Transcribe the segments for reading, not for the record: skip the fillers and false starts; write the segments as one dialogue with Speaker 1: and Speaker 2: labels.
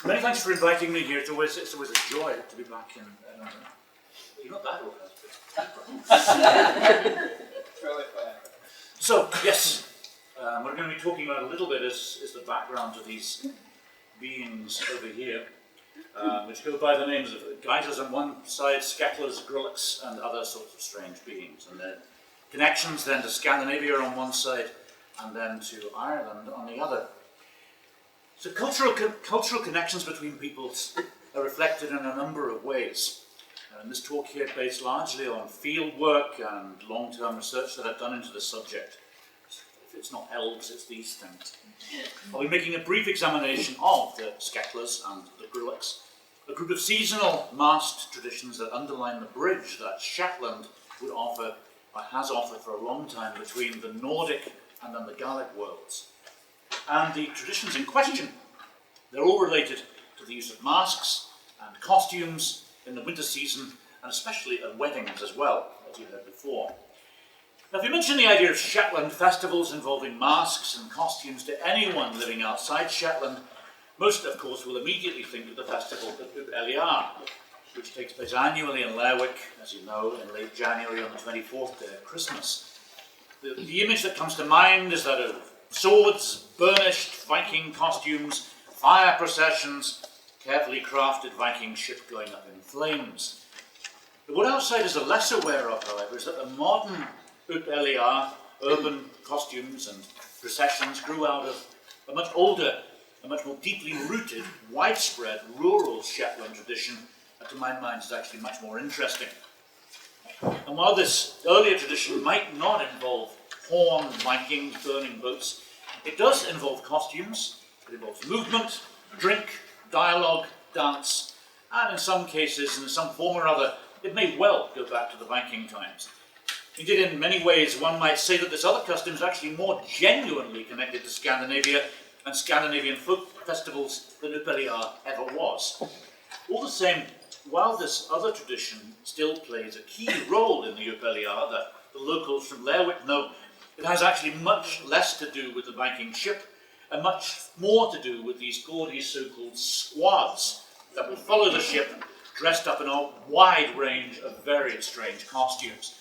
Speaker 1: Many thanks for inviting me here. It's always a joy to be back in. You're not that old, So, yes, what I'm going to be talking about a little bit is the background to these beings over here, which go by the names of geysers on one side, Skeklers, Grulicks, and other sorts of strange beings. And their connections then to Scandinavia on one side, and then to Ireland on the other. So cultural connections between peoples are reflected in a number of ways. And this talk here based largely on field work and long-term research that I've done into the subject. If it's not elves, it's these things. I'll be making a brief examination of the Skeklers and the Grulicks, a group of seasonal masked traditions that underline the bridge that Shetland would offer, or has offered for a long time, between the Nordic and then the Gaelic worlds. And the traditions in question, they're all related to the use of masks and costumes in the winter season, and especially at weddings as well, as you heard before. Now, if you mention the idea of Shetland festivals involving masks and costumes to anyone living outside Shetland, most, of course, will immediately think of the festival of Uppeliar, which takes place annually in Lerwick, as you know, in late January on the 24th day of Christmas. The image that comes to mind is that of swords, burnished Viking costumes, fire processions, carefully crafted Viking ship going up in flames. But what outsiders are less aware of, however, is that the modern Uppeliar urban costumes and processions grew out of a much older, a much more deeply rooted, widespread rural Shetland tradition that, to my mind, is actually much more interesting. And while this earlier tradition might not involve horned Vikings burning boats, it does involve costumes, it involves movement, drink, dialogue, dance, and in some cases, in some form or other, it may well go back to the Viking times. Indeed, in many ways, one might say that this other custom is actually more genuinely connected to Scandinavia and Scandinavian folk festivals than Uppeliar ever was. All the same, while this other tradition still plays a key role in the Uppeliar that the locals from Lerwick know, it has actually much less to do with the Viking ship and much more to do with these gaudy so-called squads that will follow the ship dressed up in a wide range of very strange costumes.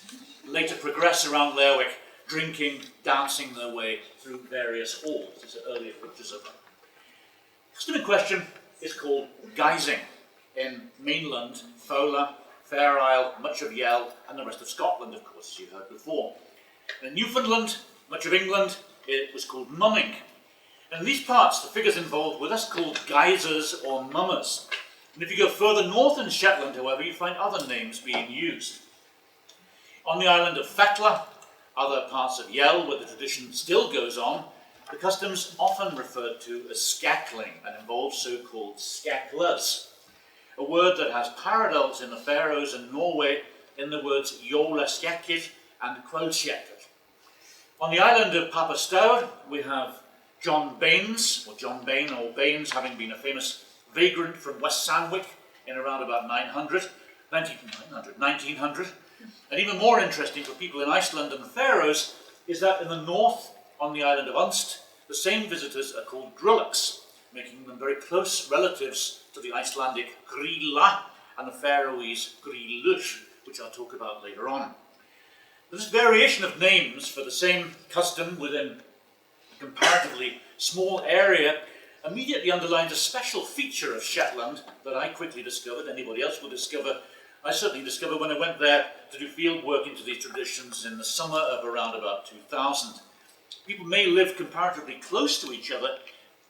Speaker 1: Later progress around Lerwick, drinking, dancing their way through various halls. These are earlier pictures of them. The custom in question is called Guising in mainland, Fola, Fair Isle, much of Yell, and the rest of Scotland, of course, as you heard before. In Newfoundland, much of England, it was called mumming. And in these parts, the figures involved were thus called geysers or mummers. And if you go further north in Shetland, however, you find other names being used. On the island of Fetla, other parts of Yell, where the tradition still goes on, the custom's often referred to as skeckling and involves so-called Skeklers, a word that has parallels in the Faroes and Norway in the words Jóla skekkir and Kvöldfélagið. On the island of Taibhsear, we have John Baines, or John Bain, or Baines, having been a famous vagrant from West Sandwich in around about 1900. And even more interesting for people in Iceland and the Faroes is that in the north, on the island of Unst, the same visitors are called Grulicks, making them very close relatives to the Icelandic Grýla and the Faroese Grýlur, which I'll talk about later on. This variation of names for the same custom within a comparatively small area immediately underlines a special feature of Shetland that I quickly discovered, anybody else will discover. I certainly discovered when I went there to do field work into these traditions in the summer of around about 2000. People may live comparatively close to each other,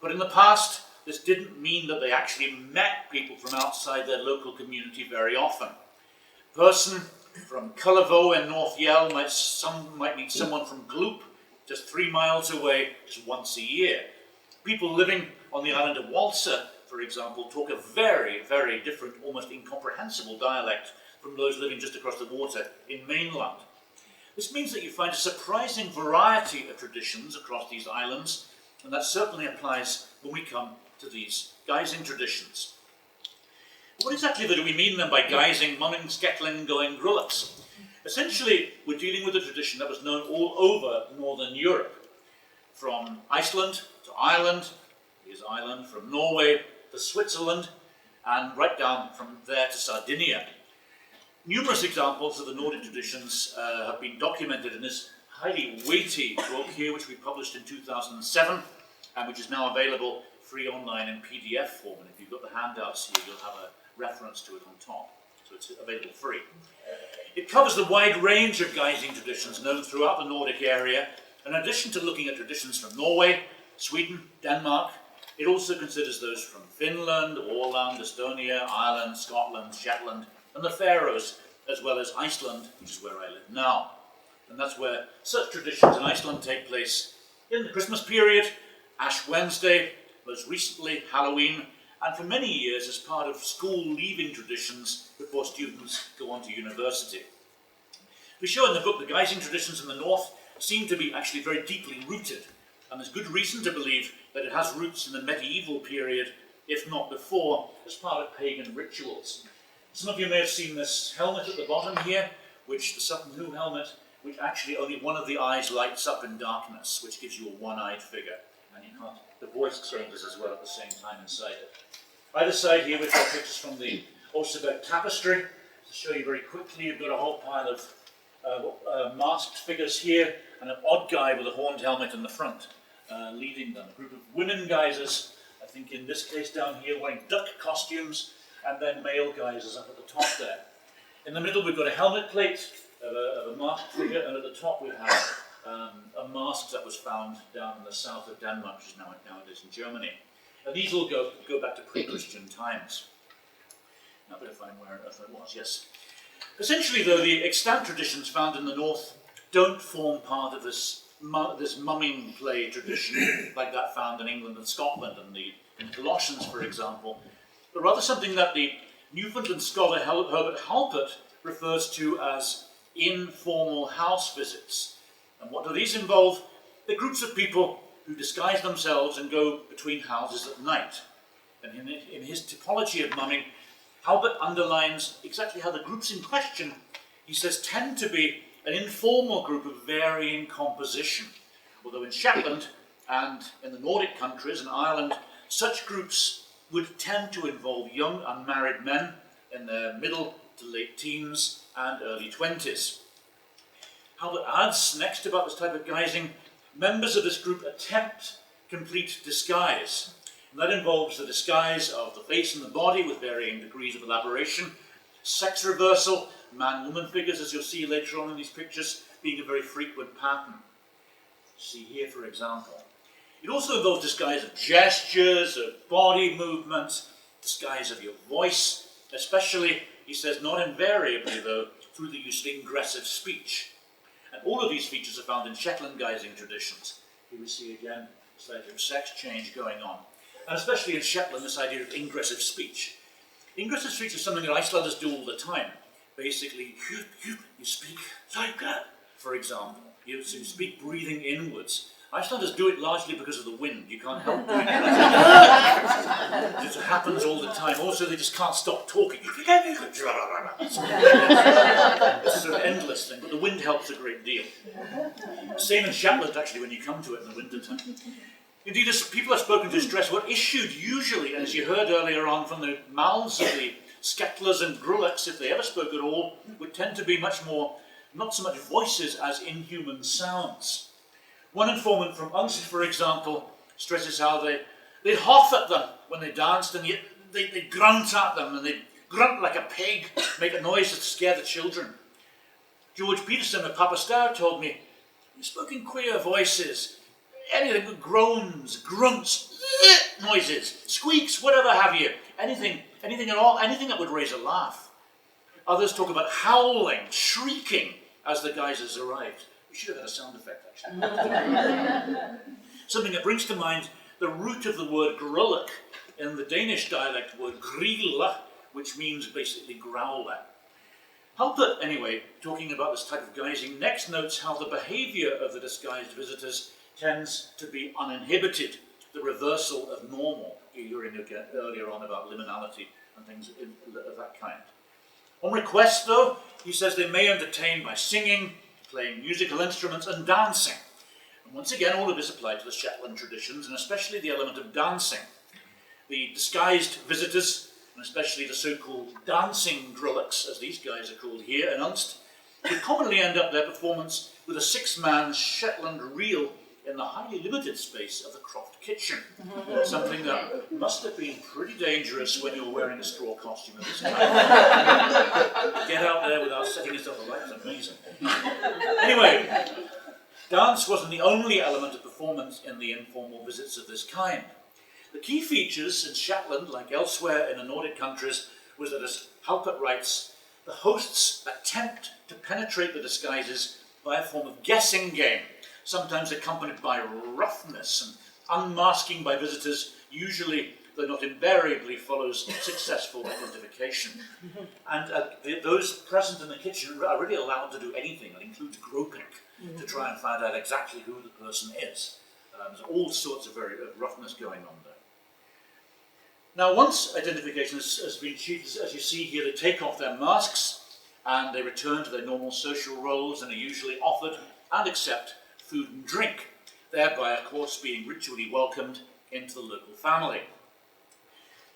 Speaker 1: but in the past this didn't mean that they actually met people from outside their local community very often. A person from Cullevo in North Yell might meet someone from Gloop, just 3 miles away, just once a year. People living on the island of Walser, for example, talk a very, very different, almost incomprehensible dialect from those living just across the water in mainland. This means that you find a surprising variety of traditions across these islands, and that certainly applies when we come to these Guising traditions. What exactly do we mean then by Guising, mumming, skeckling, going Grulicks? Essentially, we're dealing with a tradition that was known all over Northern Europe, from Iceland to Ireland, here's Ireland, from Norway to Switzerland, and right down from there to Sardinia. Numerous examples of the Nordic traditions have been documented in this highly weighty book here, which we published in 2007, and which is now available free online in PDF form. And if you've got the handouts here, you'll have a reference to it on top. So it's available free. It covers the wide range of Guising traditions known throughout the Nordic area. In addition to looking at traditions from Norway, Sweden, Denmark, it also considers those from Finland, Åland, Estonia, Ireland, Scotland, Shetland, and the Faroes, as well as Iceland, which is where I live now. And that's where such traditions in Iceland take place in the Christmas period, Ash Wednesday, most recently Halloween, and for many years as part of school leaving traditions before students go on to university. We show in the book the Guising traditions in the north seem to be actually very deeply rooted, and there's good reason to believe that it has roots in the medieval period, if not before, as part of pagan rituals. Some of you may have seen this helmet at the bottom here, which the Sutton Hoo helmet, which actually only one of the eyes lights up in darkness, which gives you a one-eyed figure. And you can't, the voice changes as well at the same time inside it. Either side here we've got pictures from the Oseberg tapestry. To show you very quickly, you've got a whole pile of masked figures here, and an odd guy with a horned helmet in the front, leading them. A group of women guisers, I think in this case down here, wearing duck costumes, and then male guisers up at the top there. In the middle we've got a helmet plate of a masked figure, and at the top we have a mask that was found down in the south of Denmark, which is nowadays in Germany. And these all go back to pre-Christian times. Now, better find where it was, yes. Essentially, though, the extant traditions found in the north don't form part of this mumming play tradition, like that found in England and Scotland and in Colossians, for example, but rather something that the Newfoundland scholar Herbert Halpert refers to as informal house visits. And what do these involve? They're groups of people who disguise themselves and go between houses at night. And in his typology of mumming, Halpert underlines exactly how the groups in question, he says, tend to be an informal group of varying composition. Although in Shetland and in the Nordic countries and Ireland, such groups would tend to involve young unmarried men in their middle to late teens and early 20s. Halpert adds next about this type of guising, members of this group attempt complete disguise. And that involves the disguise of the face and the body with varying degrees of elaboration, sex reversal, man-woman figures, as you'll see later on in these pictures, being a very frequent pattern. See here, for example. It also involves disguise of gestures, of body movements, disguise of your voice, especially, he says, not invariably, though, through the use of ingressive speech. And all of these features are found in Shetland guising traditions. Here we see again a slight sex change going on. And especially in Shetland, this idea of ingressive speech. Ingressive speech is something that Icelanders do all the time. Basically, you speak like that, for example. You speak breathing inwards. Icelanders do it largely because of the wind. You can't help doing it. It just happens all the time. Also, they just can't stop talking. It's a sort of endless thing, but the wind helps a great deal. Same in Shetland, actually, when you come to it in the winter time. Indeed, as people have spoken to stress, what issued usually, as you heard earlier on from the mouths of the Skeklers and Grulicks, if they ever spoke at all, would tend to be much more, not so much voices as inhuman sounds. One informant from Unst, for example, stresses how they'd huff at them when they danced, and they grunt at them, and they grunt like a pig, make a noise to scare the children. George Peterson of Taibhsear told me, you spoke in queer voices, anything with groans, grunts, noises, squeaks, whatever have you, anything at all, anything that would raise a laugh. Others talk about howling, shrieking as the guisers arrived. We should have had a sound effect, actually. Something that brings to mind the root of the word Grulick in the Danish dialect word Grýla, which means basically growler. Halpert, anyway, talking about this type of guising, next notes how the behaviour of the disguised visitors tends to be uninhibited, the reversal of normal. You were in earlier on about liminality and things of that kind. On request, though, he says they may entertain by singing, playing musical instruments and dancing. And once again, all of this applied to the Shetland traditions, and especially the element of dancing. The disguised visitors, and especially the so-called dancing Grulicks, as these guys are called here, announced, would commonly end up their performance with a 6-man Shetland reel in the highly limited space of the croft kitchen. Something that must have been pretty dangerous when you're wearing a straw costume of this kind. Get out there without setting yourself alight is amazing. Anyway, dance wasn't the only element of performance in the informal visits of this kind. The key features in Shetland, like elsewhere in the Nordic countries, was that, as Halpert writes, the hosts attempt to penetrate the disguises by a form of guessing game, sometimes accompanied by roughness, and unmasking by visitors usually, though not invariably, follows successful identification. And those present in the kitchen are really allowed to do anything. It includes groping to try and find out exactly who the person is. There's all sorts of very roughness going on there. Now, once identification has been achieved, as you see here, they take off their masks and they return to their normal social roles and are usually offered and accept food and drink, thereby, of course, being ritually welcomed into the local family.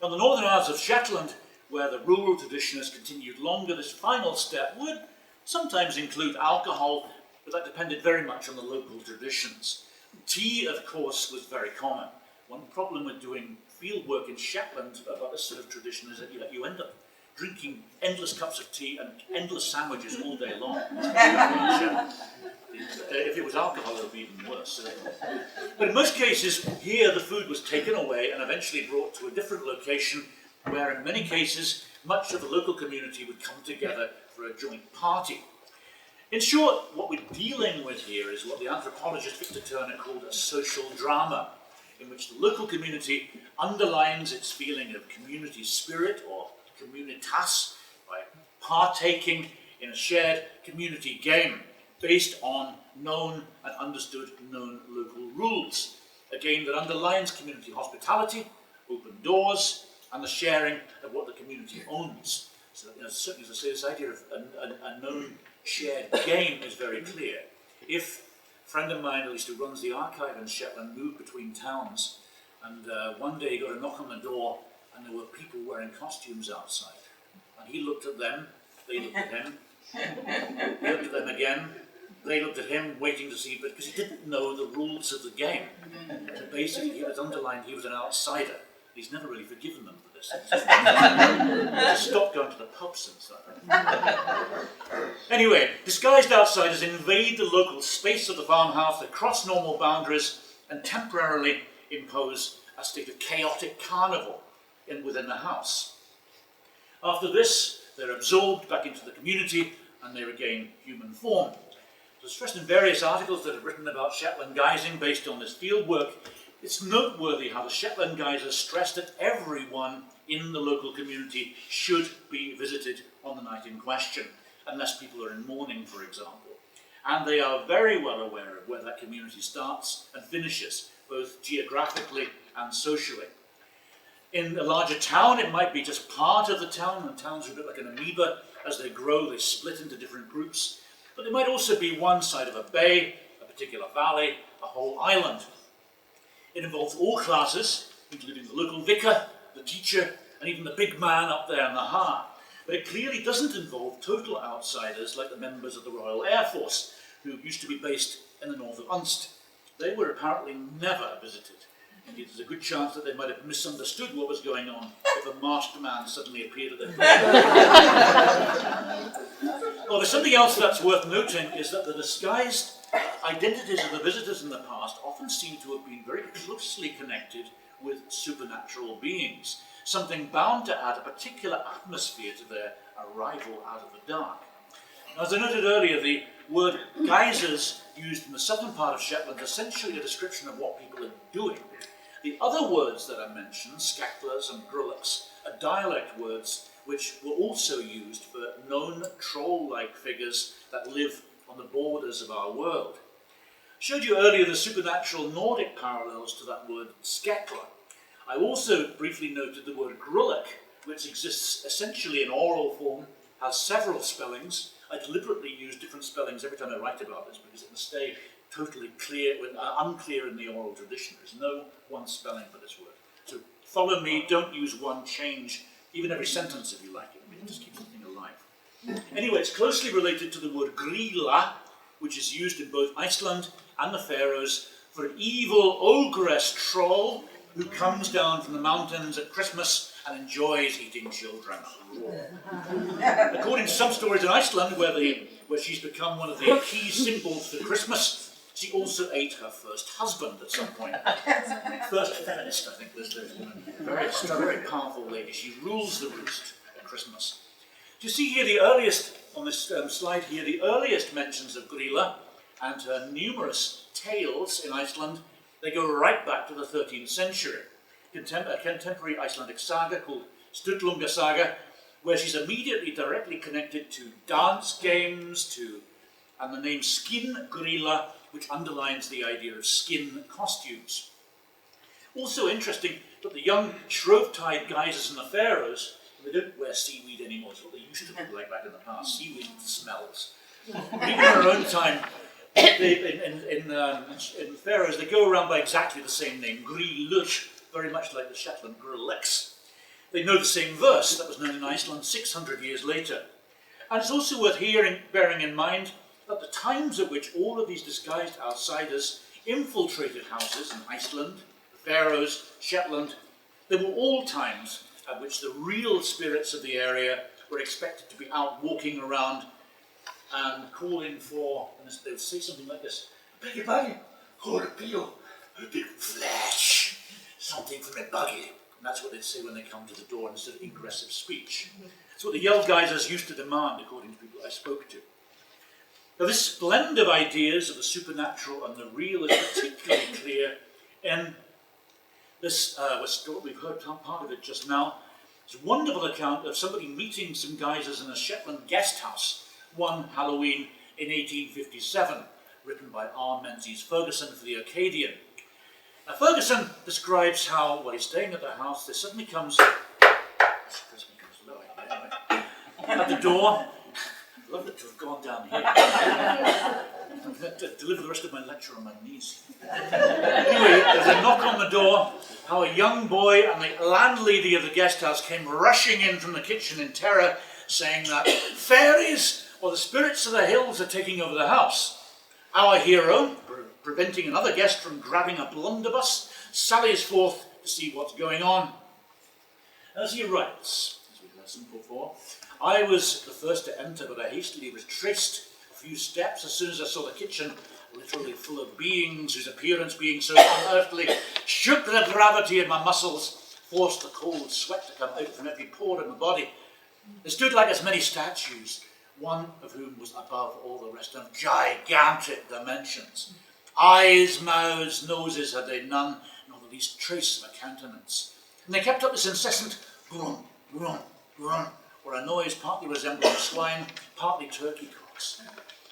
Speaker 1: On the Northern Isles of Shetland, where the rural tradition has continued longer, this final step would sometimes include alcohol, but that depended very much on the local traditions. Tea, of course, was very common. One problem with doing field work in Shetland about this sort of tradition is that you end up drinking endless cups of tea and endless sandwiches all day long. If it was alcohol, it would be even worse. But in most cases, here the food was taken away and eventually brought to a different location, where in many cases, much of the local community would come together for a joint party. In short, what we're dealing with here is what the anthropologist Victor Turner called a social drama, in which the local community underlines its feeling of community spirit or communitas by partaking in a shared community game based on known and understood known local rules. A game that underlines community hospitality, open doors, and the sharing of what the community owns. So certainly, as I say, this idea of a known shared game is very clear. If a friend of mine, at least who runs the archive in Shetland, moved between towns, and one day he got a knock on the door, and there were people wearing costumes outside. And he looked at them, they looked at him, he looked at them again, they looked at him, waiting to see, but because he didn't know the rules of the game. So basically, he was underlined, he was an outsider. He's never really forgiven them for this. He's stopped going to the pub since that. Anyway, disguised outsiders invade the local space of the farmhouse, they cross normal boundaries, and temporarily impose a state of chaotic carnival within the house. After this, they're absorbed back into the community and they regain human form. As stressed in various articles that have written about Shetland Guising based on this field work, it's noteworthy how the Shetland Guisers stressed that everyone in the local community should be visited on the night in question, unless people are in mourning, for example. And they are very well aware of where that community starts and finishes, both geographically and socially. In a larger town, it might be just part of the town, and towns are a bit like an amoeba. As they grow, they split into different groups. But it might also be one side of a bay, a particular valley, a whole island. It involves all classes, including the local vicar, the teacher, and even the big man up there in the heart. But it clearly doesn't involve total outsiders like the members of the Royal Air Force, who used to be based in the north of Ulster. They were apparently never visited. Indeed, there's a good chance that they might have misunderstood what was going on if a masked man suddenly appeared at their door. Well, there's something else that's worth noting is that the disguised identities of the visitors in the past often seem to have been very closely connected with supernatural beings, something bound to add a particular atmosphere to their arrival out of the dark. Now, as I noted earlier, the word geysers used in the southern part of Shetland is essentially a description of what people are doing. The other words that I mentioned, Skeklers and Grulicks, are dialect words which were also used for known troll-like figures that live on the borders of our world. I showed you earlier the supernatural Nordic parallels to that word Skekler. I also briefly noted the word Grulick, which exists essentially in oral form, has several spellings. I deliberately use different spellings every time I write about this because it must stay totally clear, unclear in the oral tradition. There's no one spelling for this word. So follow me, don't use one, change, even every sentence if you like it. I mean, just keep something alive. Anyway, it's closely related to the word Grýla, which is used in both Iceland and the Faroes for an evil ogress troll who comes down from the mountains at Christmas and enjoys eating children. According to some stories in Iceland, where she's become one of the key symbols for Christmas, she also ate her first husband at some point. First feminist, I think, was this woman. Very powerful lady. She rules the roost at Christmas. You see here the earliest, on this slide here, the earliest mentions of Grýla and her numerous tales in Iceland, they go right back to the 13th century. A contemporary Icelandic saga called Sturlunga Saga, where she's immediately directly connected to dance games, and the name Skin Grýla, which underlines the idea of skin costumes. Also interesting that the young Shrovetide geysers in the Faroes, they don't wear seaweed anymore, it's what they used to look like back in the past. Seaweed smells. Even in our own time, in the Faroes, they go around by exactly the same name, Grýlur, very much like the Shetland Grulicks. They know the same verse that was known in Iceland 600 years later. And it's also worth bearing in mind that the times at which all of these disguised outsiders infiltrated houses in Iceland, the Faroes, Shetland, they were all times at which the real spirits of the area were expected to be out walking around and calling for, and they would say something like this, "Beg your buggy, hold a peel, a big flash, something from a buggy." And that's what they'd say when they come to the door instead of aggressive speech. That's what the Yell geysers used to demand, according to people I spoke to. Now, this blend of ideas of the supernatural and the real is particularly clear in this, we've heard part of it just now. It's a wonderful account of somebody meeting some geysers in a Shetland guest house one Halloween in 1857, written by R. Menzies Ferguson for the Acadian. Now, Ferguson describes how, while he's staying at the house, there suddenly comes at the door. I'd love it to have gone down here. To deliver the rest of my lecture on my knees. Anyway, there's a knock on the door, how a young boy and the landlady of the guest house came rushing in from the kitchen in terror, saying that fairies or the spirits of the hills are taking over the house. Our hero, preventing another guest from grabbing a blunderbuss, sallies forth to see what's going on. As he writes, as we've heard some before, "I was the first to enter, but I hastily retraced a few steps as soon as I saw the kitchen literally full of beings whose appearance, being so unearthly, shook the gravity of my muscles, forced the cold sweat to come out from every pore in my body. They stood like as many statues, one of whom was above all the rest of gigantic dimensions. Eyes, mouths, noses had they none, nor the least trace of a countenance. And they kept up this incessant grum, grum, grum, or a noise partly resembling swine, partly turkey cocks.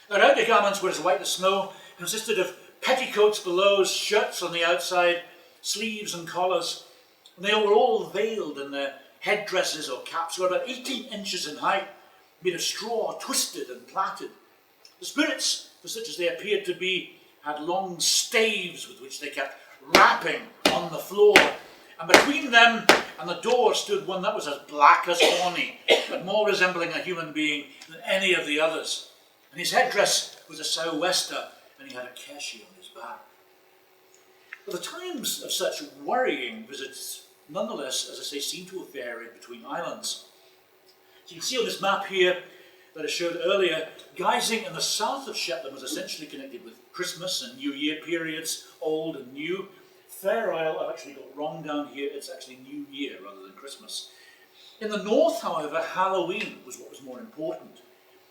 Speaker 1: Their outer garments were as white as snow, consisted of petticoats below, shirts on the outside, sleeves and collars, and they were all veiled, and their headdresses or caps were about 18 inches in height, made of straw, twisted and plaited. The spirits, for such as they appeared to be, had long staves with which they kept rapping on the floor, and between them and the door stood one that was as black as Horny, but more resembling a human being than any of the others. And his headdress was a sou'wester, and he had a keshi on his back. But the times of such worrying visits, nonetheless, as I say, seem to have varied between islands. So you can see on this map here that I showed earlier, Guising in the south of Shetland was essentially connected with Christmas and New Year periods, old and new. Fair Isle, I've actually got wrong down here, it's actually New Year rather than Christmas. In the north, however, Halloween was what was more important.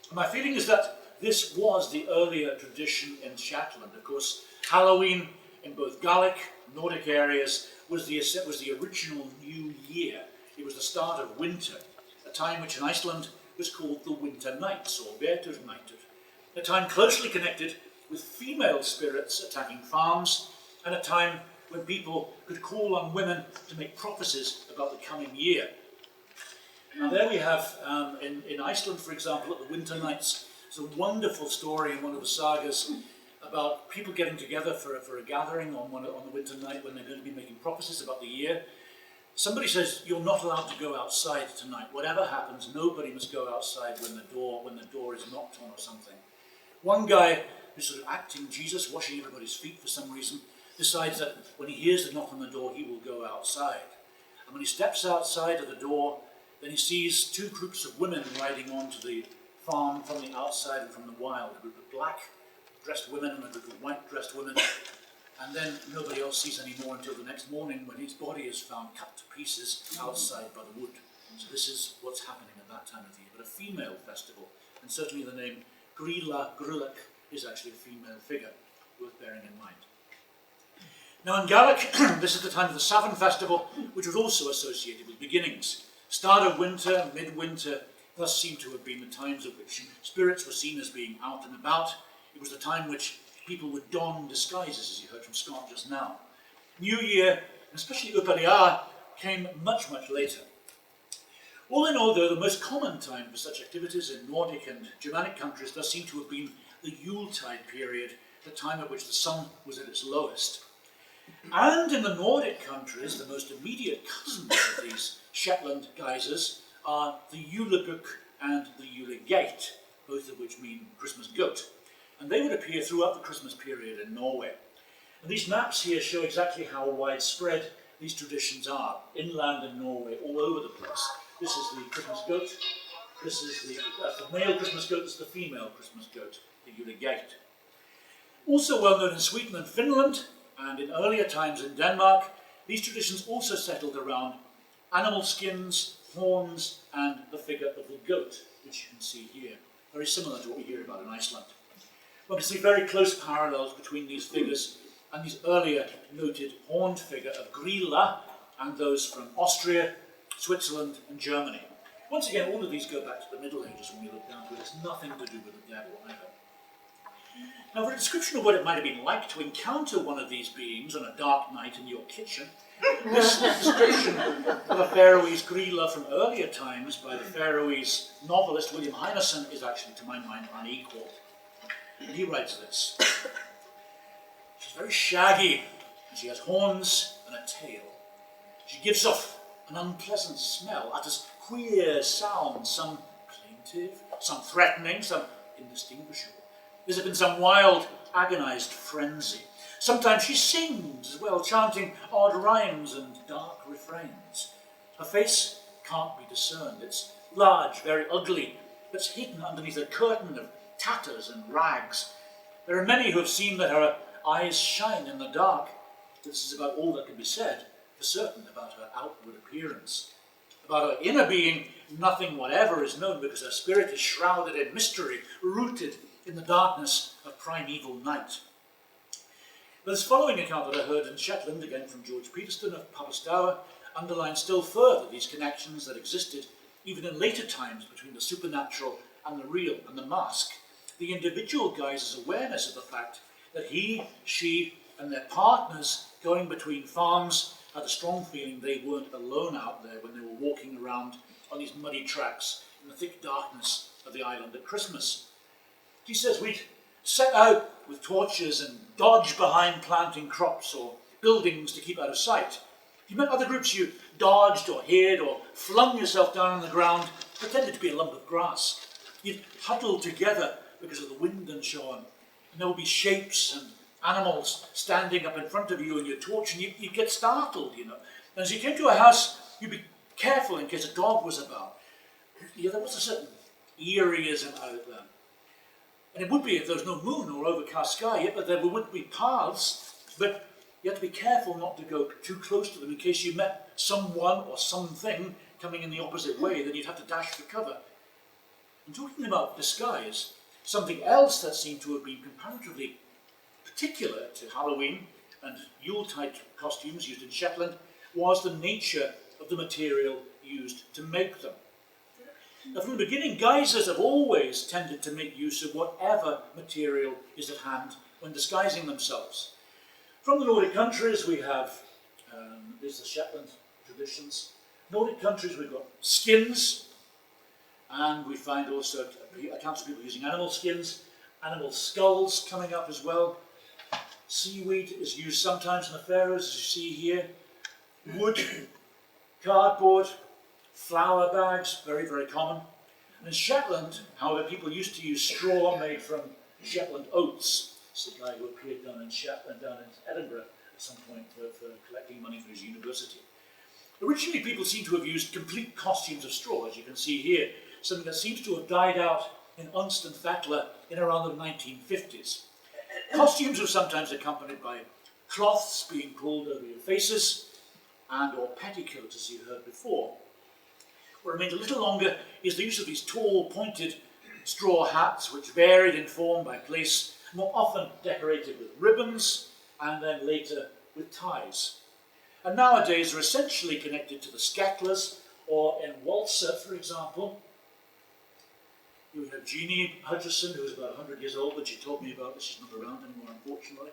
Speaker 1: And my feeling is that this was the earlier tradition in Shetland. Of course, Halloween in both Gaelic, Nordic areas was the original New Year. It was the start of winter, a time which in Iceland was called the Winter Nights, or Veturnightur, a time closely connected with female spirits attacking farms, and a time when people could call on women to make prophecies about the coming year. Now there we have, in Iceland, for example, at the Winter Nights, it's a wonderful story in one of the sagas about people getting together for a gathering on the winter night when they're going to be making prophecies about the year. somebody says, you're not allowed to go outside tonight. Whatever happens, nobody must go outside when the door is knocked on or something. One guy who's sort of acting Jesus, washing everybody's feet for some reason, decides that when he hears the knock on the door, he will go outside. And when he steps outside of the door, then he sees two groups of women riding onto the farm from the outside and from the wild. A group of black-dressed women and a group of white-dressed women. And then nobody else sees any more until the next morning when his body is found cut to pieces outside by the wood. So this is what's happening at that time of the year. But a female festival, and certainly the name Grýla, Grulick, is actually a female figure, worth bearing in mind. Now in Gaelic, this is the time of the Savin festival, which was also associated with beginnings. Start of winter, midwinter, thus seem to have been the times at which spirits were seen as being out and about. It was the time which people would don disguises, as you heard from Scott just now. New Year, and especially Upaliar, came much, much later. All in all, though, the most common time for such activities in Nordic and Germanic countries does seem to have been the Yuletide period, the time at which the sun was at its lowest. And in the Nordic countries, the most immediate cousins of these Shetland geysers are the Julebuk and the Julegate, both of which mean Christmas goat. And they would appear throughout the Christmas period in Norway. And these maps here show exactly how widespread these traditions are, inland in Norway, all over the place. This is the Christmas goat, this is the male Christmas goat, this is the female Christmas goat, the Julegate. Also well known in Sweden and Finland, and in earlier times in Denmark, these traditions also settled around animal skins, horns, and the figure of the goat, which you can see here. Very similar to what we hear about in Iceland. One can see very close parallels between these figures and these earlier noted horned figure of Grýla and those from Austria, Switzerland, and Germany. Once again, all of these go back to the Middle Ages when we look down to it. It's nothing to do with the devil either. Now, for a description of what it might have been like to encounter one of these beings on a dark night in your kitchen, this description of a Faroese Grýla from earlier times by the Faroese novelist William Heineson is actually, to my mind, unequalled. And he writes this: she's very shaggy, and she has horns and a tail. She gives off an unpleasant smell, utters queer sounds, some plaintive, some threatening, some indistinguishable, as if in some wild, agonized frenzy. Sometimes she sings as well, chanting odd rhymes and dark refrains. Her face can't be discerned. It's large, very ugly, but it's hidden underneath a curtain of tatters and rags. There are many who have seen that her eyes shine in the dark. This is about all that can be said for certain about her outward appearance. About her inner being, nothing whatever is known, because her spirit is shrouded in mystery, rooted in the darkness of primeval night. But this following account that I heard in Shetland, again from George Peterston of Taibhsear, underlines still further these connections that existed even in later times between the supernatural and the real and the mask. The individual guy's awareness of the fact that he, she, and their partners going between farms had a strong feeling they weren't alone out there when they were walking around on these muddy tracks in the thick darkness of the island at Christmas. He says we'd set out with torches and dodge behind planting crops or buildings to keep out of sight. If you met other groups, you dodged or hid or flung yourself down on the ground, pretended to be a lump of grass. You'd huddle together because of the wind and so on. And there would be shapes and animals standing up in front of you and your torch, and you'd get startled, you know. And as you came to a house, you'd be careful in case a dog was about. Yeah, there was a certain eerieism out there. And it would be if there was no moon or overcast sky, yet but there would be paths, but you had to be careful not to go too close to them in case you met someone or something coming in the opposite way, then you'd have to dash for cover. And talking about disguise, something else that seemed to have been comparatively particular to Halloween and Yuletide costumes used in Shetland was the nature of the material used to make them. Now, from the beginning, geysers have always tended to make use of whatever material is at hand when disguising themselves. From the Nordic countries, we have, there's the Shetland traditions. Nordic countries, we've got skins, and we find also accounts of people using animal skins, animal skulls coming up as well. Seaweed is used sometimes in the Faroes, as you see here. Wood, cardboard, flour bags, very, very common. And in Shetland, however, people used to use straw made from Shetland oats. This is a guy who appeared down in Shetland, down in Edinburgh at some point for collecting money for his university. Originally, people seem to have used complete costumes of straw, as you can see here, something that seems to have died out in Unst and Thekla in around the 1950s. Costumes were sometimes accompanied by cloths being pulled over your faces and or petticoats, as you heard before. What remained a little longer is the use of these tall, pointed straw hats, which varied in form by place, more often decorated with ribbons, and then later with ties. And nowadays are essentially connected to the Skeklers, or in Walser, for example. You have Jeannie Hutchison, who was about 100 years old, but she told me about this. She's not around anymore, unfortunately.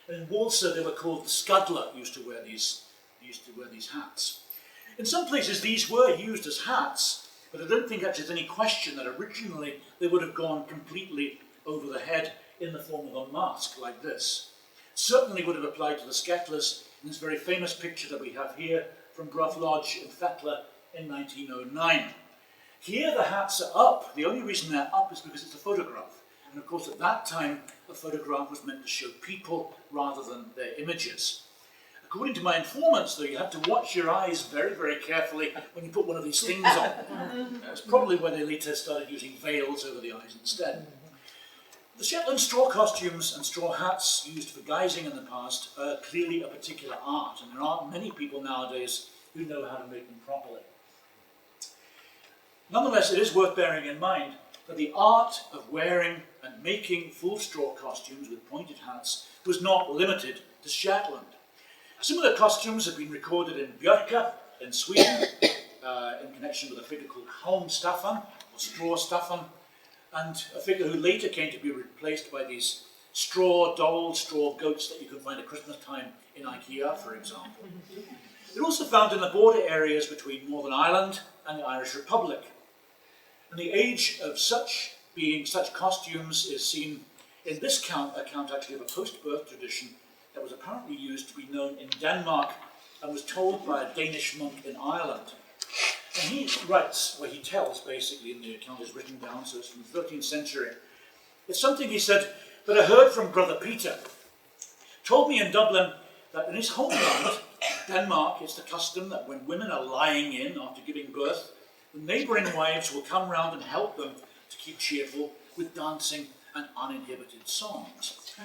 Speaker 1: And in Walser, they were called the Skadler, used to wear these hats. In some places, these were used as hats, but I don't think actually there's any question that originally they would have gone completely over the head in the form of a mask like this. Certainly would have applied to the Skeklers in this very famous picture that we have here from Bruff Lodge in Thekla in 1909. Here the hats are up. The only reason they're up is because it's a photograph. And of course at that time a photograph was meant to show people rather than their images. According to my informants, though, you have to watch your eyes very, very carefully when you put one of these things on. That's probably where they later started using veils over the eyes instead. The Shetland straw costumes and straw hats used for guising in the past are clearly a particular art, and there aren't many people nowadays who know how to make them properly. Nonetheless, it is worth bearing in mind that the art of wearing and making full straw costumes with pointed hats was not limited to Shetland. Similar costumes have been recorded in Björka in Sweden in connection with a figure called Halmstaffan, or Straw Staffan, and a figure who later came to be replaced by these straw dolls, straw goats that you can find at Christmas time in IKEA, for example. They're also found in the border areas between Northern Ireland and the Irish Republic. And the age of such costumes is seen in this account actually of a post-birth tradition that was apparently used to be known in Denmark and was told by a Danish monk in Ireland. And he writes, well, he tells basically, in the account is written down, so it's from the 13th century. It's something, he said, that I heard from Brother Peter. Told me in Dublin that in his homeland, Denmark, it's the custom that when women are lying in after giving birth, the neighbouring wives will come round and help them to keep cheerful with dancing and uninhibited songs.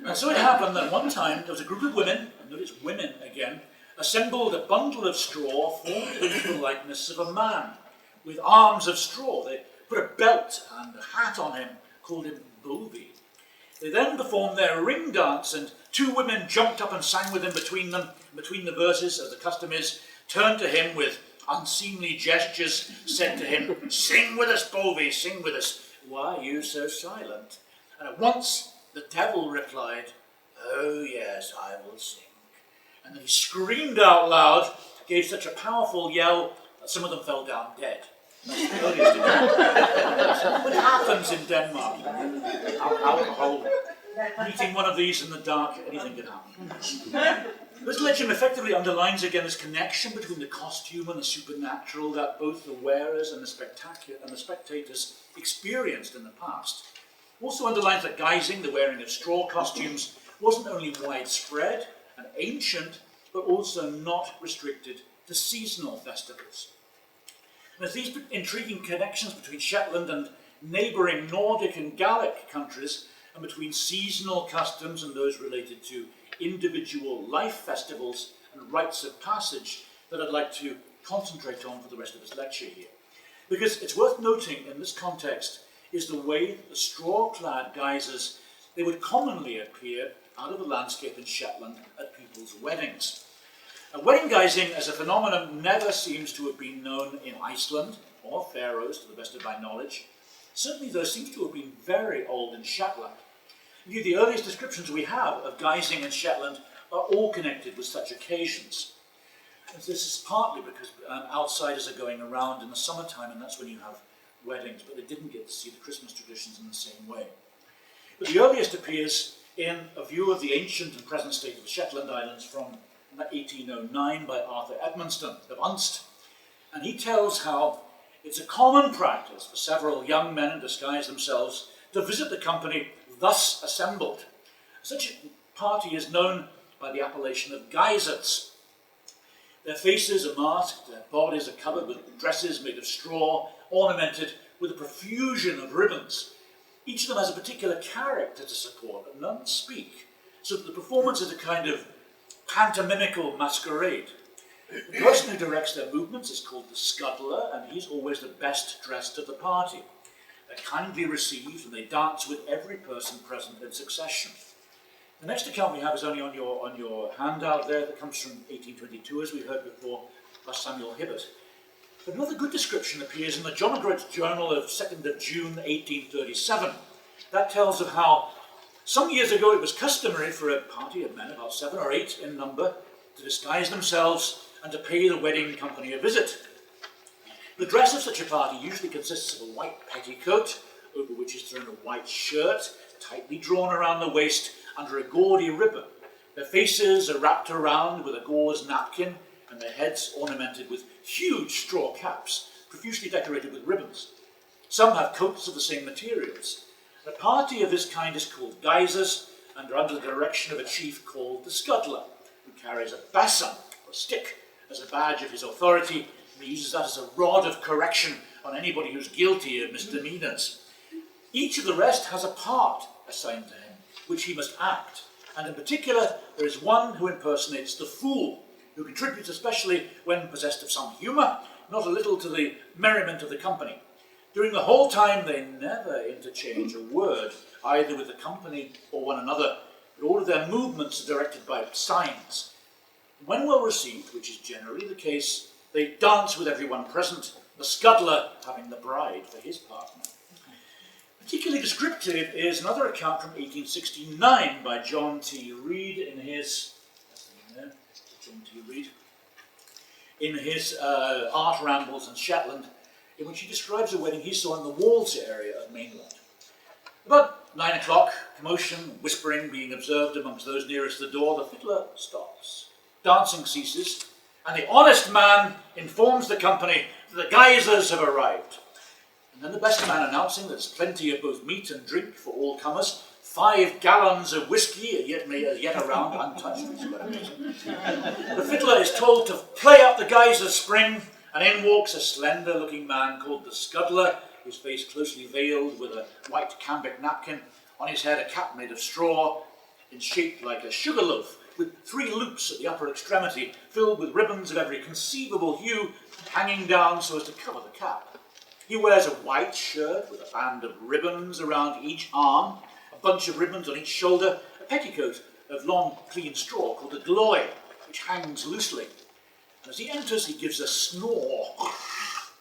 Speaker 1: And so it happened that one time there was a group of women, and notice women again, assembled a bundle of straw formed into the likeness of a man, with arms of straw. They put a belt and a hat on him, called him Bovey. They then performed their ring dance, and two women jumped up and sang with him between the verses, as the custom is, turned to him with unseemly gestures, said to him, "Sing with us, Bovey, sing with us. Why are you so silent?" And at once the devil replied, "Oh yes, I will sing." And then he screamed out loud, gave such a powerful yell that some of them fell down dead. That's the earliest example. What happens in Denmark? Alcohol. Meeting one of these in the dark, anything could happen. This legend effectively underlines again this connection between the costume and the supernatural that both the wearers and the spectators experienced in the past. Also underlines that guising, the wearing of straw costumes, wasn't only widespread and ancient, but also not restricted to seasonal festivals. And as these intriguing connections between Shetland and neighbouring Nordic and Gaelic countries, and between seasonal customs and those related to individual life festivals and rites of passage, that I'd like to concentrate on for the rest of this lecture here. Because it's worth noting in this context is the way that the straw-clad guisers, they would commonly appear out of the landscape in Shetland at people's weddings. Wedding guising as a phenomenon never seems to have been known in Iceland or Faroes, to the best of my knowledge. Certainly, though, seems to have been very old in Shetland. Indeed, the earliest descriptions we have of guising in Shetland are all connected with such occasions. And this is partly because outsiders are going around in the summertime, and that's when you have weddings, but they didn't get to see the Christmas traditions in the same way. But the earliest appears in a view of the ancient and present state of the Shetland Islands from in 1809 by Arthur Edmonston of Unst, and he tells how it's a common practice for several young men in disguise themselves to visit the company thus assembled. Such a party is known by the appellation of geysers. Their faces are masked, their bodies are covered with dresses made of straw, ornamented with a profusion of ribbons. Each of them has a particular character to support, and none speak, so that the performance is a kind of pantomimical masquerade. The person who directs their movements is called the scuddler, and he's always the best dressed of the party. They're kindly received, and they dance with every person present in succession. The next account we have is only on your handout there, that comes from 1822, as we heard before, by Samuel Hibbert. But another good description appears in the John O'Groats Journal of 2nd of June 1837. That tells of how some years ago it was customary for a party of men, about 7 or 8 in number, to disguise themselves and to pay the wedding company a visit. The dress of such a party usually consists of a white petticoat, over which is thrown a white shirt, tightly drawn around the waist under a gaudy ribbon. Their faces are wrapped around with a gauze napkin, and their heads ornamented with huge straw caps, profusely decorated with ribbons. Some have coats of the same materials. A party of this kind is called geysers, and are under the direction of a chief called the scuddler, who carries a basin, or stick, as a badge of his authority, and he uses that as a rod of correction on anybody who's guilty of misdemeanors. Each of the rest has a part assigned to him, which he must act, and in particular there is one who impersonates the fool, who contributes especially when possessed of some humour, not a little to the merriment of the company. During the whole time they never interchange a word, either with the company or one another, but all of their movements are directed by signs. When well received, which is generally the case, they dance with everyone present, the scuddler having the bride for his partner. Particularly descriptive is another account from 1869 by John T. Reed in his Art Rambles in Shetland, in which he describes a wedding he saw in the Walls area of Mainland. About 9 o'clock, commotion and whispering being observed amongst those nearest the door, the fiddler stops. Dancing ceases, and the honest man informs the company that the geysers have arrived. And then the best man announcing that there's plenty of both meat and drink for all comers, 5 gallons of whiskey are yet around untouched, which is quite amazing. The fiddler is told to play up the geyser's spring, and in walks a slender-looking man called the scuddler, his face closely veiled with a white cambric napkin, on his head a cap made of straw, in shape like a sugar loaf, with 3 loops at the upper extremity, filled with ribbons of every conceivable hue, hanging down so as to cover the cap. He wears a white shirt with a band of ribbons around each arm, a bunch of ribbons on each shoulder, a petticoat of long, clean straw called a gloy, which hangs loosely. And as he enters, he gives a snore,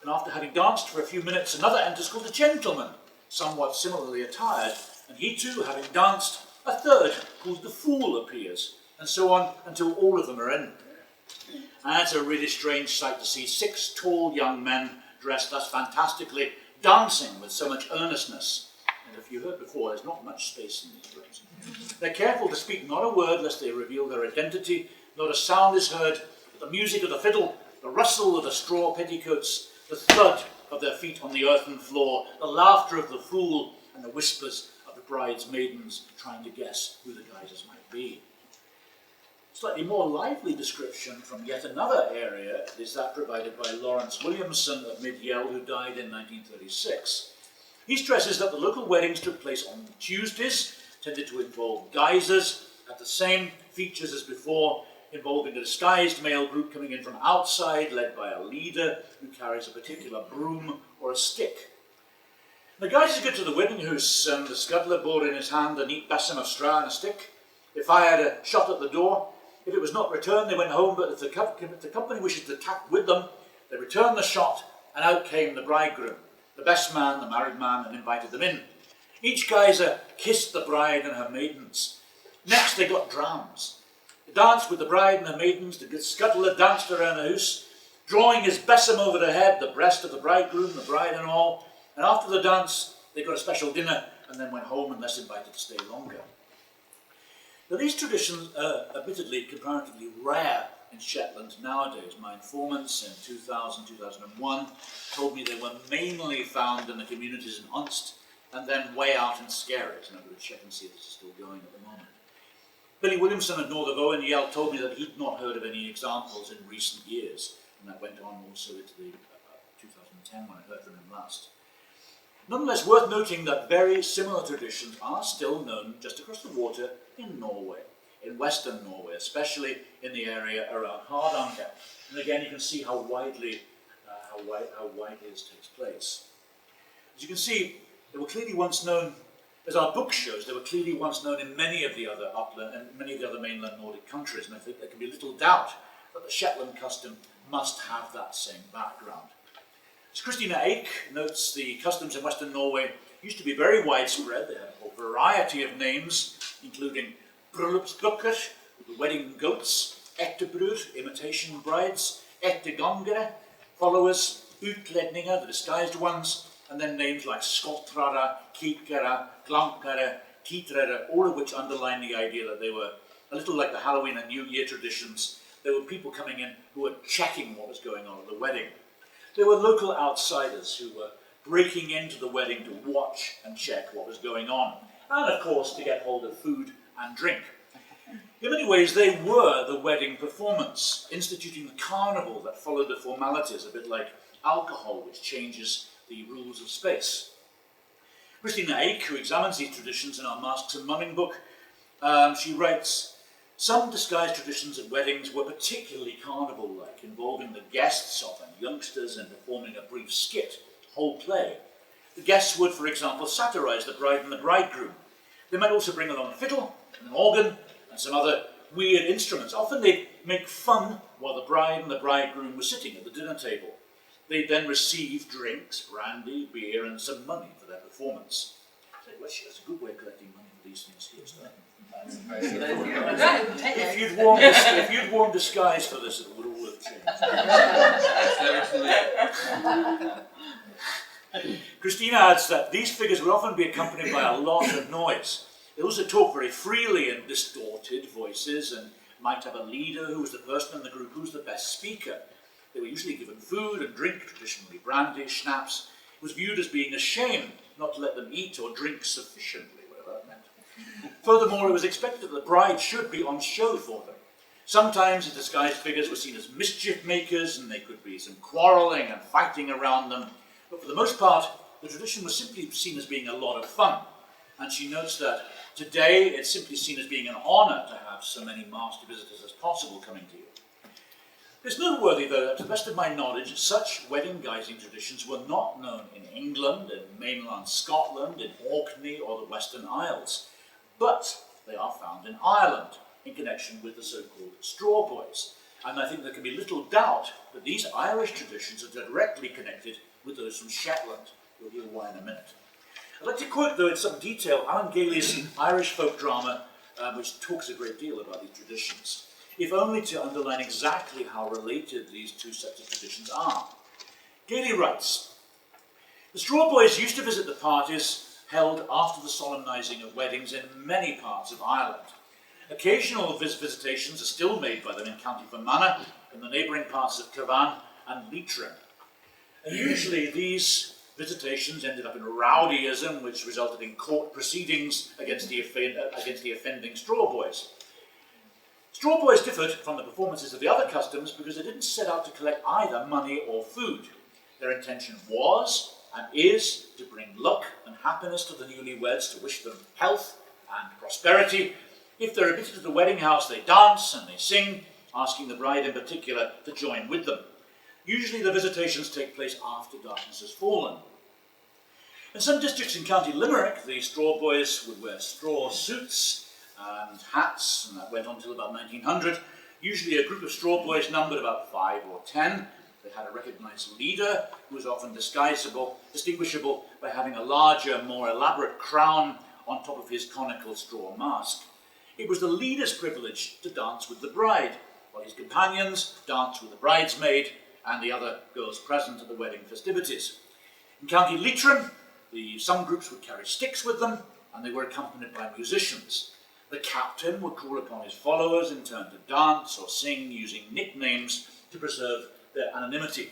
Speaker 1: and after having danced for a few minutes, another enters called a gentleman, somewhat similarly attired, and he too, having danced, a third, called the fool, appears, and so on until all of them are in. And it's a really strange sight to see 6 tall young men dressed thus fantastically, dancing with so much earnestness. And if you heard before, there's not much space in these rooms. They're careful to speak not a word lest they reveal their identity, not a sound is heard, but the music of the fiddle, the rustle of the straw petticoats, the thud of their feet on the earthen floor, the laughter of the fool, and the whispers of the bride's maidens trying to guess who the geysers might be. Slightly more lively description from yet another area is that provided by Lawrence Williamson of Mid-Yell, who died in 1936. He stresses that the local weddings took place on Tuesdays, tended to involve geysers, had the same features as before, involving a disguised male group coming in from outside, led by a leader who carries a particular broom or a stick. The geysers get to the wedding house, and the scuddler bore in his hand a neat basin of straw and a stick. They fired a shot at the door. If it was not returned, they went home, but if the company wishes to attack with them, they returned the shot, and out came the bridegroom, the best man, the married man, and invited them in. Each geyser kissed the bride and her maidens. Next they got drams. They danced with the bride and her maidens. The scuddler danced around the house, drawing his besom over the head, the breast of the bridegroom, the bride and all. And after the dance, they got a special dinner, and then went home unless invited to stay longer. Now, these traditions are admittedly comparatively rare in Shetland nowadays. My informants in 2000, 2001 told me they were mainly found in the communities in Unst and then way out in Skerrit, and I'm going to check and see if this is still going at the moment. Billy Williamson at North of Owen Yell told me that he'd not heard of any examples in recent years, and that went on also into the 2010 when I heard from him last. Nonetheless, worth noting that very similar traditions are still known just across the water in Norway, in western Norway, especially in the area around Hardanger. And again, you can see how widely this takes place. As you can see, they were clearly once known, as our book shows, they were clearly once known in many of the other upland and many of the other mainland Nordic countries, and I think there can be little doubt that the Shetland custom must have that same background. As Christina Eik notes, the customs in Western Norway used to be very widespread. They had a variety of names, including Brúllupsbøkur, the wedding goats, Ættebrúður, imitation brides, Ættegangere, followers, Útlendingar, the disguised ones, and then names like Skotrara, Kíkara, Glankara, Títrara, all of which underline the idea that they were a little like the Halloween and New Year traditions. There were people coming in who were checking what was going on at the wedding. There were local outsiders who were breaking into the wedding to watch and check what was going on, and of course to get hold of food and drink. In many ways, they were the wedding performance, instituting the carnival that followed the formalities, a bit like alcohol, which changes the rules of space. Christina Eik, who examines these traditions in our Masks and Mumming book, she writes, some disguised traditions at weddings were particularly carnival-like, involving the guests, often youngsters, in performing a brief skit, whole play. The guests would, for example, satirize the bride and the bridegroom. They might also bring along a fiddle, an organ, and some other weird instruments. Often they'd make fun while the bride and the bridegroom were sitting at the dinner table. They'd then receive drinks, brandy, beer, and some money for their performance. Well, that's a good way of collecting money for these things here, isn't it? If you'd worn disguise for this, it would all have changed. Christina adds that these figures would often be accompanied by a lot of noise. They also talk very freely in distorted voices and might have a leader who was the person in the group who was the best speaker. They were usually given food and drink, traditionally brandy, schnapps. It was viewed as being a shame not to let them eat or drink sufficiently, whatever that meant. Furthermore, it was expected that the bride should be on show for them. Sometimes the disguised figures were seen as mischief makers, and there could be some quarrelling and fighting around them. But for the most part, the tradition was simply seen as being a lot of fun. And she notes that today it's simply seen as being an honour to have so many masked visitors as possible coming to you. It's noteworthy, though, that to the best of my knowledge, such wedding guising traditions were not known in England, in mainland Scotland, in Orkney, or the Western Isles. But they are found in Ireland, in connection with the so-called straw boys. And I think there can be little doubt that these Irish traditions are directly connected with those from Shetland. We'll hear why in a minute. I'd like to quote, though, in some detail, Alan Gailey's Irish folk drama, which talks a great deal about these traditions, if only to underline exactly how related these two sets of traditions are. Gailey writes, the straw boys used to visit the parties held after the solemnising of weddings in many parts of Ireland. Occasional visitations are still made by them in County Fermanagh, in the neighbouring parts of Cavan and Leitrim. And usually these visitations ended up in rowdyism, which resulted in court proceedings against the offending straw boys. Straw boys differed from the performances of the other customs because they didn't set out to collect either money or food. Their intention was, and is, to bring luck and happiness to the newlyweds, to wish them health and prosperity. If they're admitted to the wedding house, they dance and they sing, asking the bride in particular to join with them. Usually the visitations take place after darkness has fallen. In some districts in County Limerick, the straw boys would wear straw suits and hats, and that went on until about 1900. Usually a group of straw boys numbered about 5 or 10. They had a recognised leader who was often distinguishable by having a larger, more elaborate crown on top of his conical straw mask. It was the leader's privilege to dance with the bride, while his companions danced with the bridesmaid and the other girls present at the wedding festivities. In County Leitrim, some groups would carry sticks with them, and they were accompanied by musicians. The captain would call upon his followers in turn to dance or sing using nicknames to preserve their anonymity.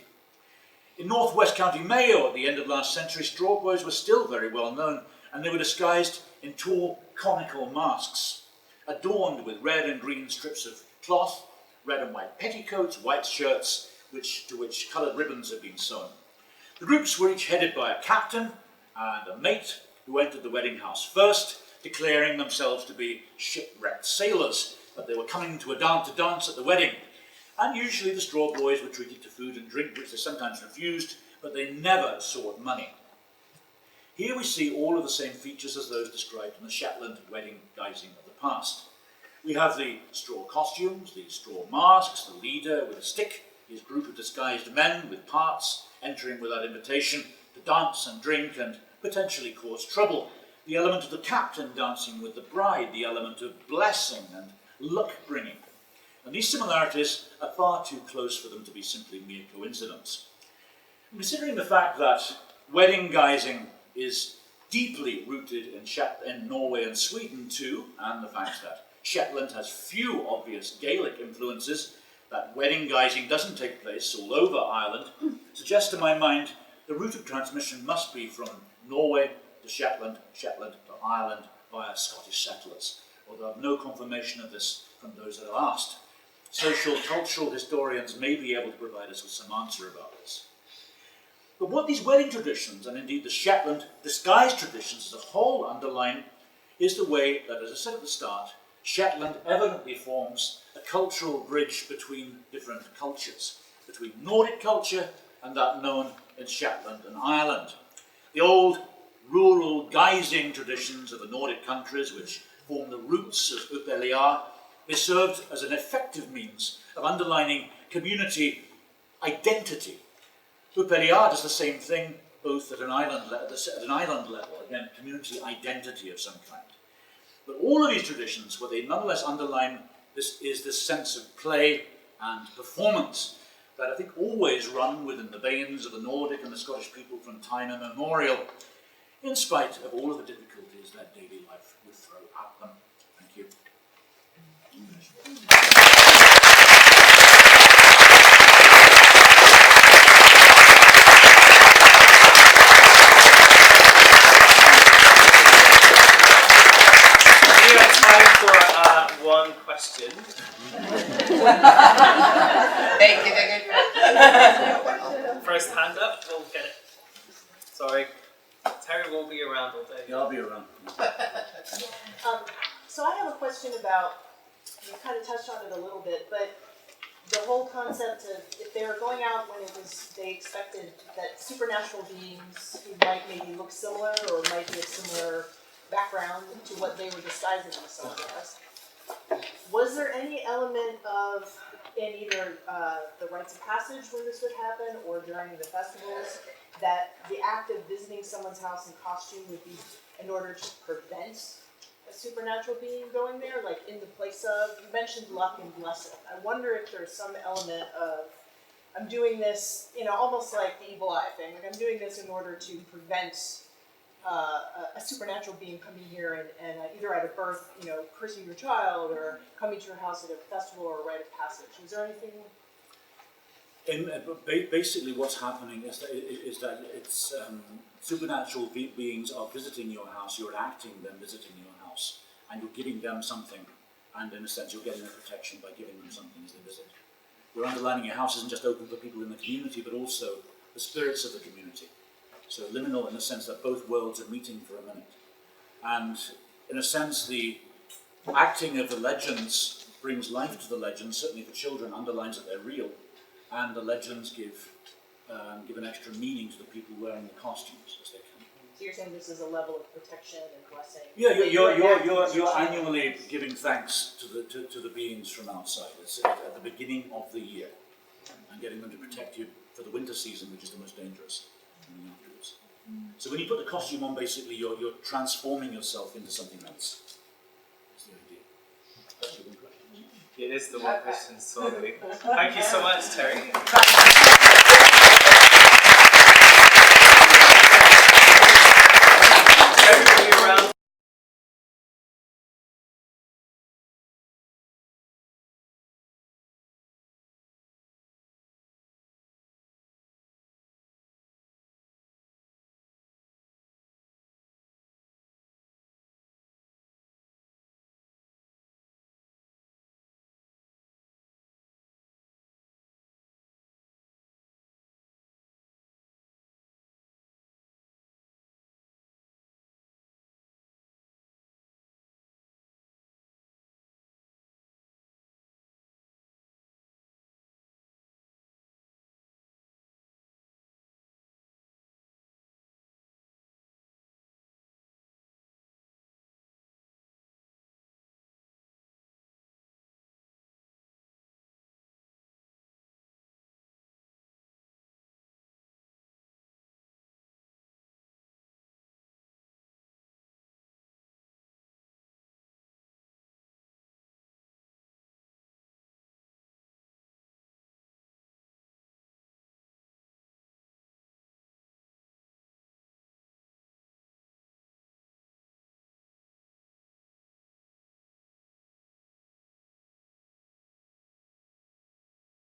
Speaker 1: In northwest County Mayo at the end of last century, straw boys were still very well known, and they were disguised in tall conical masks, adorned with red and green strips of cloth, red and white petticoats, white shirts, to which coloured ribbons had been sewn. The groups were each headed by a captain and a mate who entered the wedding house first, declaring themselves to be shipwrecked sailors, that they were coming to dance at the wedding. And usually the straw boys were treated to food and drink, which they sometimes refused, but they never sought money. Here we see all of the same features as those described in the Shetland wedding guising of the past. We have the straw costumes, the straw masks, the leader with a stick, his group of disguised men with parts, entering without invitation to dance and drink and potentially cause trouble. The element of the captain dancing with the bride, the element of blessing and luck-bringing. And these similarities are far too close for them to be simply mere coincidence. Considering the fact that wedding guising is deeply rooted in Norway and Sweden too, and the fact that Shetland has few obvious Gaelic influences, that wedding guising doesn't take place all over Ireland, suggests to my mind the route of transmission must be from Norway to Shetland, Shetland to Ireland via Scottish settlers, although I have no confirmation of this from those that are asked. Social, cultural historians may be able to provide us with some answer about this. But what these wedding traditions, and indeed the Shetland disguised traditions as a whole underline, is the way that, as I said at the start, Shetland evidently forms a cultural bridge between different cultures, between Nordic culture and that known in Shetland and Ireland. The old rural guising traditions of the Nordic countries, which form the roots of Uppeliar, they served as an effective means of underlining community identity. Uppeliar does the same thing, both at an island level, again, community identity of some kind. But all of these traditions, what they nonetheless underline is this sense of play and performance that I think always run within the veins of the Nordic and the Scottish people from time immemorial, in spite of all of the difficulties that daily life would throw at them. Thank you.
Speaker 2: We have time for one question. First hand up, we'll get it. Sorry. Terry will be around all day.
Speaker 1: Yeah, I'll be around.
Speaker 3: So I have a question about, you kind of touched on it a little bit, but the whole concept of if they were going out when they expected that supernatural beings who might maybe look similar or might be a similar background to what they were disguising themselves as. Was there any element of, in either the rites of passage when this would happen or during the festivals, that the act of visiting someone's house in costume would be in order to prevent a supernatural being going there, like in the place of, you mentioned luck and blessing. I wonder if there's some element of, I'm doing this, almost like the evil eye thing, like I'm doing this in order to prevent a supernatural being coming here and either at a birth, cursing your child, or coming to your house at a festival or a rite of passage. Is there anything?
Speaker 1: Basically, what's happening is that it's supernatural beings are visiting your house. You're acting them visiting your house, and you're giving them something, and in a sense, you're getting their protection by giving them something as they visit. You're underlining your house isn't just open for people in the community, but also the spirits of the community. So liminal in the sense that both worlds are meeting for a minute. And in a sense, the acting of the legends brings life to the legends, certainly for children, underlines that they're real. And the legends give an extra meaning to the people wearing the costumes as they come.
Speaker 3: So you're saying this is a level of protection and blessing?
Speaker 1: Yeah, you're annually giving thanks to the beings from outside. It's at the beginning of the year, and getting them to protect you for the winter season, which is the most dangerous. Afterwards. So when you put the costume on, basically you're transforming yourself into something else. That's the idea. That's your one question.
Speaker 2: It is the one question, sorry. Thank you so much, Terry.